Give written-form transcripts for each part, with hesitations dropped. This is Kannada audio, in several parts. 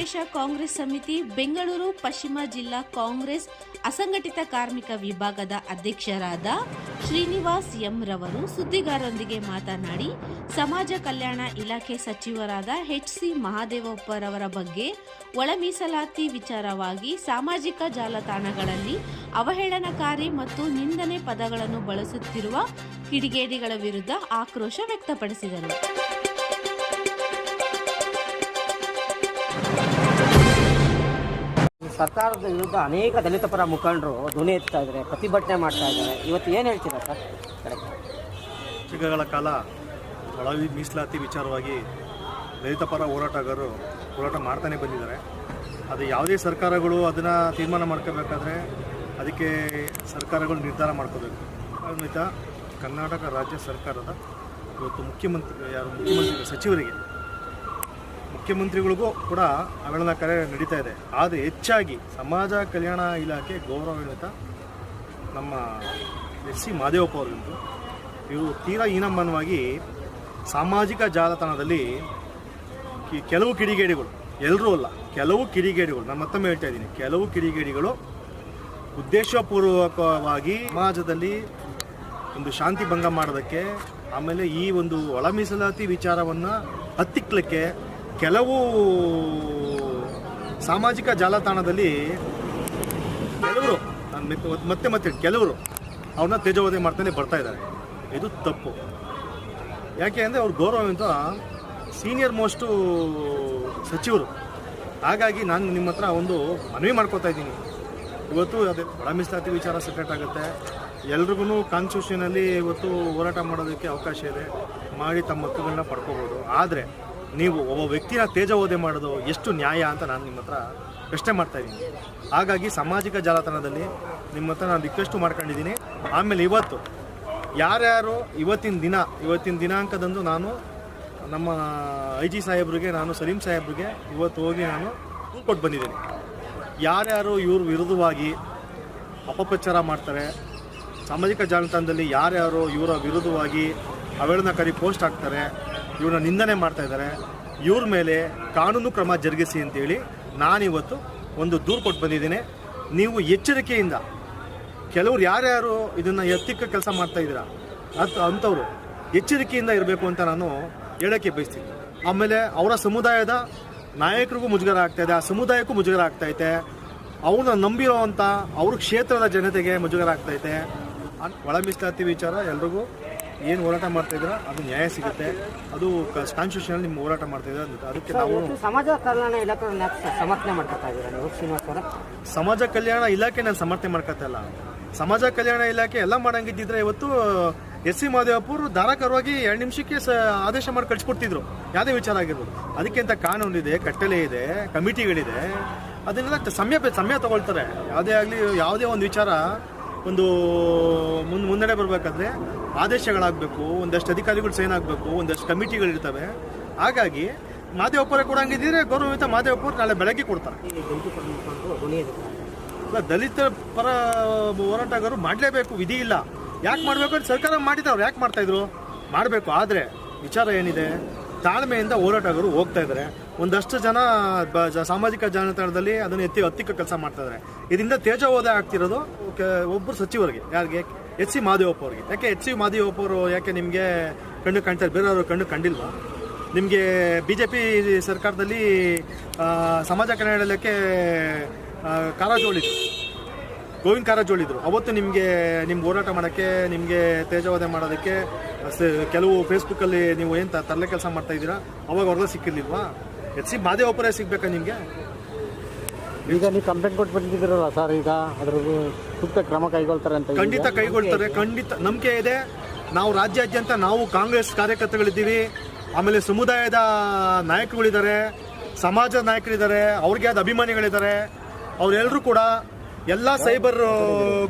ಪ್ರದೇಶ ಕಾಂಗ್ರೆಸ್ ಸಮಿತಿ ಬೆಂಗಳೂರು ಪಶ್ಚಿಮ ಜಿಲ್ಲಾ ಕಾಂಗ್ರೆಸ್ ಅಸಂಘಟಿತ ಕಾರ್ಮಿಕ ವಿಭಾಗದ ಅಧ್ಯಕ್ಷರಾದ ಶ್ರೀನಿವಾಸ್ ಎಂ ರವರು ಸುದ್ದಿಗಾರರೊಂದಿಗೆ ಮಾತನಾಡಿ, ಸಮಾಜ ಕಲ್ಯಾಣ ಇಲಾಖೆ ಸಚಿವರಾದ ಎಚ್.ಸಿ. ಮಹದೇವಪ್ಪರವರ ಬಗ್ಗೆ ಒಳ ಮೀಸಲಾತಿ ವಿಚಾರವಾಗಿ ಸಾಮಾಜಿಕ ಜಾಲತಾಣಗಳಲ್ಲಿ ಅವಹೇಳನಕಾರಿ ಮತ್ತು ನಿಂದನೆ ಪದಗಳನ್ನು ಬಳಸುತ್ತಿರುವ ಕಿಡಿಗೇಡಿಗಳ ವಿರುದ್ಧ ಆಕ್ರೋಶ ವ್ಯಕ್ತಪಡಿಸಿದರು. ಸರ್ಕಾರದ ವಿರುದ್ಧ ಅನೇಕ ದಲಿತ ಪರ ಮುಖಂಡರು ಧ್ವನಿ ಎತ್ತಾ ಇದ್ದಾರೆ, ಪ್ರತಿಭಟನೆ ಮಾಡ್ತಾ ಇದ್ದಾರೆ. ಇವತ್ತು ಏನು ಹೇಳ್ತೀರಾ ಸರ್? ಚಿಕ್ಕಗಳ ಕಾಲ ಒಳ ಮೀಸಲಾತಿ ವಿಚಾರವಾಗಿ ದಲಿತ ಪರ ಹೋರಾಟಗಾರರು ಹೋರಾಟ ಮಾಡ್ತಾನೆ ಬಂದಿದ್ದಾರೆ. ಅದು ಯಾವುದೇ ಸರ್ಕಾರಗಳು ಅದನ್ನು ತೀರ್ಮಾನ ಮಾಡ್ಕೋಬೇಕಾದ್ರೆ ಅದಕ್ಕೆ ಸರ್ಕಾರಗಳು ನಿರ್ಧಾರ ಮಾಡ್ಕೋಬೇಕು. ಖಂಡಿತ ಕರ್ನಾಟಕ ರಾಜ್ಯ ಸರ್ಕಾರದ ಇವತ್ತು ಮುಖ್ಯಮಂತ್ರಿ ಸಚಿವರಿಗೆ, ಮುಖ್ಯಮಂತ್ರಿಗಳಿಗೂ ಕೂಡ ಅವಹೇಳನಕಾರಿ ನಡೀತಾ ಇದೆ. ಆದರೆ ಹೆಚ್ಚಾಗಿ ಸಮಾಜ ಕಲ್ಯಾಣ ಇಲಾಖೆ ಗೌರವಾನ್ವಿತ ನಮ್ಮ ಎಚ್.ಸಿ. ಮಹದೇವಪ್ಪ ಅವರಿಗೂ ಇವರು ತೀರಾ ಹೀನಮಾನವಾಗಿ ಸಾಮಾಜಿಕ ಜಾಲತಾಣದಲ್ಲಿ ಕೆಲವು ಕಿಡಿಗೇಡಿಗಳು, ಎಲ್ಲರೂ ಅಲ್ಲ, ಕೆಲವು ಕಿಡಿಗೇಡಿಗಳು, ನಾನು ಮತ್ತೊಮ್ಮೆ ಹೇಳ್ತಾ ಇದ್ದೀನಿ, ಕೆಲವು ಕಿಡಿಗೇಡಿಗಳು ಉದ್ದೇಶಪೂರ್ವಕವಾಗಿ ಸಮಾಜದಲ್ಲಿ ಒಂದು ಶಾಂತಿ ಭಂಗ ಮಾಡೋದಕ್ಕೆ, ಆಮೇಲೆ ಈ ಒಂದು ಒಳ ಮೀಸಲಾತಿ ವಿಚಾರವನ್ನು ಹತ್ತಿಕ್ಕಲಿಕ್ಕೆ ಕೆಲವು ಸಾಮಾಜಿಕ ಜಾಲತಾಣದಲ್ಲಿ ಕೆಲವರು ಮತ್ತೆ ಕೆಲವರು ಅವ್ರನ್ನ ತೇಜೋವಧೆ ಮಾಡ್ತಾನೆ ಬರ್ತಾ ಇದ್ದಾರೆ. ಇದು ತಪ್ಪು. ಯಾಕೆ ಅಂದರೆ ಅವ್ರು ಗೌರವವಂತ ಸೀನಿಯರ್ ಮೋಸ್ಟು ಸಚಿವರು. ಹಾಗಾಗಿ ನಾನು ನಿಮ್ಮ ಹತ್ರ ಒಂದು ಮನವಿ ಮಾಡ್ಕೋತಾ ಇದ್ದೀನಿ. ಇವತ್ತು ಅದೇ ಒಳ ಮೀಸಲಾತಿ ವಿಚಾರ ಸೆಪರೇಟ್ ಆಗುತ್ತೆ. ಎಲ್ರಿಗೂ ಕಾನ್ಸ್ಟಿಟ್ಯೂಷನಲ್ಲಿ ಇವತ್ತು ಹೋರಾಟ ಮಾಡೋದಕ್ಕೆ ಅವಕಾಶ ಇದೆ, ಮಾಡಿ ತಮ್ಮ ಹಕ್ಕುಗಳನ್ನ ಪಡ್ಕೋಬೋದು. ಆದರೆ ನೀವು ಒಬ್ಬ ವ್ಯಕ್ತಿನ ತೇಜೋವಧೆ ಮಾಡೋದು ಎಷ್ಟು ನ್ಯಾಯ ಅಂತ ನಾನು ನಿಮ್ಮ ಹತ್ರ ಪ್ರಶ್ನೆ ಮಾಡ್ತಾಯಿದ್ದೀನಿ. ಹಾಗಾಗಿ ಸಾಮಾಜಿಕ ಜಾಲತಾಣದಲ್ಲಿ ನಿಮ್ಮ ಹತ್ರ ನಾನು ರಿಕ್ವೆಸ್ಟು ಮಾಡ್ಕೊಂಡಿದ್ದೀನಿ. ಆಮೇಲೆ ಇವತ್ತು ಯಾರ್ಯಾರು ಇವತ್ತಿನ ದಿನಾಂಕದಂದು ನಾನು ನಮ್ಮ IG ಸಾಹೇಬ್ರಿಗೆ, ನಾನು ಸಲೀಂ ಸಾಹೇಬ್ರಿಗೆ ಇವತ್ತು ಹೋಗಿ ನಾನು ಕೊಟ್ಟು ಬಂದಿದ್ದೀನಿ. ಯಾರ್ಯಾರು ಇವ್ರ ವಿರುದ್ಧವಾಗಿ ಅಪಪ್ರಚಾರ ಮಾಡ್ತಾರೆ, ಸಾಮಾಜಿಕ ಜಾಲತಾಣದಲ್ಲಿ ಯಾರ್ಯಾರು ಇವರ ವಿರುದ್ಧವಾಗಿ ಅವಹೇಳನಕಾರಿ ಪೋಸ್ಟ್ ಹಾಕ್ತಾರೆ, ಇವ್ರನ್ನ ನಿಂದನೆ ಮಾಡ್ತಾಯಿದ್ದಾರೆ, ಇವ್ರ ಮೇಲೆ ಕಾನೂನು ಕ್ರಮ ಜರುಗಿಸಿ ಅಂತೇಳಿ ನಾನಿವತ್ತು ಒಂದು ದೂರು ಕೊಟ್ಟು ಬಂದಿದ್ದೀನಿ. ನೀವು ಎಚ್ಚರಿಕೆಯಿಂದ, ಕೆಲವ್ರು ಯಾರ್ಯಾರು ಇದನ್ನು ಎತ್ತಿಕ್ಕ ಕೆಲಸ ಮಾಡ್ತಾಯಿದ್ದೀರಾ ಅಂಥವ್ರು ಎಚ್ಚರಿಕೆಯಿಂದ ಇರಬೇಕು ಅಂತ ನಾನು ಹೇಳೋಕ್ಕೆ ಬಯಸ್ತೀನಿ. ಆಮೇಲೆ ಅವರ ಸಮುದಾಯದ ನಾಯಕರಿಗೂ ಮುಜುಗರ ಆಗ್ತಾಯಿದೆ, ಆ ಸಮುದಾಯಕ್ಕೂ ಮುಜುಗರ ಆಗ್ತೈತೆ, ಅವ್ರನ್ನ ನಂಬಿರೋವಂಥ ಅವ್ರ ಕ್ಷೇತ್ರದ ಜನತೆಗೆ ಮುಜುಗರ ಆಗ್ತೈತೆ. ಒಳ ಮೀಸಲಾತಿ ವಿಚಾರ ಎಲ್ರಿಗೂ ಏನು ಹೋರಾಟ ಮಾಡ್ತಾಯಿದ್ರ ಅದು ನ್ಯಾಯ ಸಿಗುತ್ತೆ. ಅದು ಕಾನ್ಸ್ಟಿಟ್ಯೂಷನ್ ನಿಮ್ಮ ಹೋರಾಟ ಮಾಡ್ತಾಯಿದ್ರೆ ಅದಕ್ಕೆ ನಾವು ಸಮಾಜ ಕಲ್ಯಾಣ ಇಲಾಖೆ ಸಮರ್ಥನೆ ಮಾಡ್ಕೊತಾ ಇದ್ದೀರಾ ನೀವು ಶ್ರೀನಿವಾಸ್ ಅವರ? ಸಮಾಜ ಕಲ್ಯಾಣ ಇಲಾಖೆ ನಾನು ಸಮರ್ಥನೆ ಮಾಡ್ಕೊತಾ ಇಲ್ಲ. ಸಮಾಜ ಕಲ್ಯಾಣ ಇಲಾಖೆ ಎಲ್ಲ ಮಾಡಂಗಿದ್ದಿದ್ರೆ ಇವತ್ತು ಎಚ್.ಸಿ. ಮಹದೇವಪ್ಪರು ಧಾರಾಕಾರವಾಗಿ 2 ನಿಮಿಷಕ್ಕೆ ಆದೇಶ ಮಾಡಿ ಕಳಿಸ್ಕೊಡ್ತಿದ್ರು, ಯಾವುದೇ ವಿಚಾರ ಆಗಿರ್ಬೋದು. ಅದಕ್ಕೆ ಅಂತ ಕಾನೂನಿದೆ, ಕಟ್ಟಲೆ ಇದೆ, ಕಮಿಟಿಗಳಿದೆ, ಅದನ್ನೆಲ್ಲ ಸಮಯ ತಗೊಳ್ತಾರೆ. ಯಾವುದೇ ಆಗಲಿ, ಯಾವುದೇ ಒಂದು ವಿಚಾರ ಒಂದು ಮುನ್ನಡೆ ಬರಬೇಕಾದ್ರೆ ಆದೇಶಗಳಾಗಬೇಕು, ಒಂದಷ್ಟು ಅಧಿಕಾರಿಗಳು ಸೈನ್ ಆಗಬೇಕು, ಒಂದಷ್ಟು ಕಮಿಟಿಗಳಿರ್ತವೆ. ಹಾಗಾಗಿ ಮಹದೇವಪ್ಪರೇ ಕೊಡಂಗಿದ್ದರೆ ಗೌರವಿತ ಮಹದೇವಪ್ಪರು ನಾಳೆ ಬೆಳಗ್ಗೆ ಕೊಡ್ತಾರೆ. ದಲಿತ ಪರ ಹೋರಾಟಗಾರರು ಮಾಡಲೇಬೇಕು, ವಿಧಿ ಇಲ್ಲ. ಯಾಕೆ ಮಾಡಬೇಕು ಅಂತ ಸರ್ಕಾರ ಮಾಡಿದವ್ರು ಯಾಕೆ ಮಾಡ್ತಾಯಿದ್ರು? ಮಾಡಬೇಕು. ಆದರೆ ವಿಚಾರ ಏನಿದೆ, ತಾಳ್ಮೆಯಿಂದ ಹೋರಾಟಗಾರರು ಹೋಗ್ತಾ ಇದ್ದಾರೆ. ಒಂದಷ್ಟು ಜನ ಸಾಮಾಜಿಕ ಜಾಲತಾಣದಲ್ಲಿ ಅದನ್ನು ಹತ್ತಿಕ್ಕ ಕೆಲಸ ಮಾಡ್ತಾಯಿದ್ದಾರೆ. ಇದರಿಂದ ತೇಜೋವಧೆ ಆಗ್ತಿರೋದು ಒಬ್ಬರು ಸಚಿವರಿಗೆ, ಯಾರಿಗೆ? ಎಚ್.ಸಿ. ಮಹದೇವಪ್ಪ ಅವರಿಗೆ. ಯಾಕೆ ಎಚ್.ಸಿ. ಮಹದೇವಪ್ಪ ಅವರು ಯಾಕೆ ನಿಮಗೆ ಕಣ್ಣು ಕಾಣ್ತಾರೆ, ಬೇರೆಯವರು ಕಣ್ಣು ಕಂಡಿಲ್ವಾ? ನಿಮಗೆ BJP ಸರ್ಕಾರದಲ್ಲಿ ಸಮಾಜ ಕಲ್ಯಾಣ ಇಲಾಖೆ ಗೋವಿಂದ ಕಾರಜೋಳಿದ್ರು. ಅವತ್ತು ನಿಮಗೆ ನಿಮ್ಮ ಹೋರಾಟ ಮಾಡೋಕ್ಕೆ, ನಿಮಗೆ ತೇಜೋವಧೆ ಮಾಡೋದಕ್ಕೆ ಕೆಲವು ಫೇಸ್ಬುಕ್ಕಲ್ಲಿ ನೀವು ಏನು ತರಲೆ ಕೆಲಸ ಮಾಡ್ತಾಯಿದ್ದೀರಾ, ಅವಾಗ ಅವ್ರದ್ದು ಸಿಕ್ಕಿರ್ಲಿಲ್ವಾ? ಎಚ್.ಸಿ. ಮಹದೇವಪ್ಪರೇ ಸಿಗಬೇಕಾ ನಿಮಗೆ? ಈಗ ನೀವು ಕಂಪ್ಲೇಂಟ್ ಕೊಟ್ಟು ಬಂದಿದ್ದೀರಲ್ಲ ಸರ್, ಈಗ ಅದ್ರ ಸೂಕ್ತ ಕ್ರಮ ಕೈಗೊಳ್ತಾರೆ ಅಂತ? ಖಂಡಿತ ಕೈಗೊಳ್ತಾರೆ, ಖಂಡಿತ ನಂಬಿಕೆ ಇದೆ. ನಾವು ರಾಜ್ಯಾದ್ಯಂತ ನಾವು ಕಾಂಗ್ರೆಸ್ ಕಾರ್ಯಕರ್ತಗಳಿದ್ದೀವಿ, ಆಮೇಲೆ ಸಮುದಾಯದ ನಾಯಕರುಗಳಿದ್ದಾರೆ, ಸಮಾಜದ ನಾಯಕರಿದ್ದಾರೆ, ಅವ್ರಿಗೆ ಆದ ಅಭಿಮಾನಿಗಳಿದ್ದಾರೆ. ಅವರೆಲ್ಲರೂ ಕೂಡ ಎಲ್ಲ ಸೈಬರ್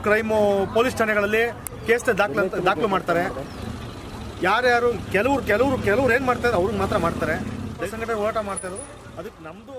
ಕ್ರೈಮು ಪೊಲೀಸ್ ಠಾಣೆಗಳಲ್ಲಿ ಕೇಸ್ ದಾಖಲು ಮಾಡ್ತಾರೆ. ಯಾರ್ಯಾರು ಕೆಲವ್ರು ಏನು ಮಾಡ್ತಾರೆ ಅವ್ರಿಗೆ ಮಾತ್ರ ಮಾಡ್ತಾರೆ. ಸಂಘಟನೆ ಹೋರಾಟ ಮಾಡ್ತಾ ಇದ್ರು. ಅದಕ್ಕೆ ನಮ್ಮದು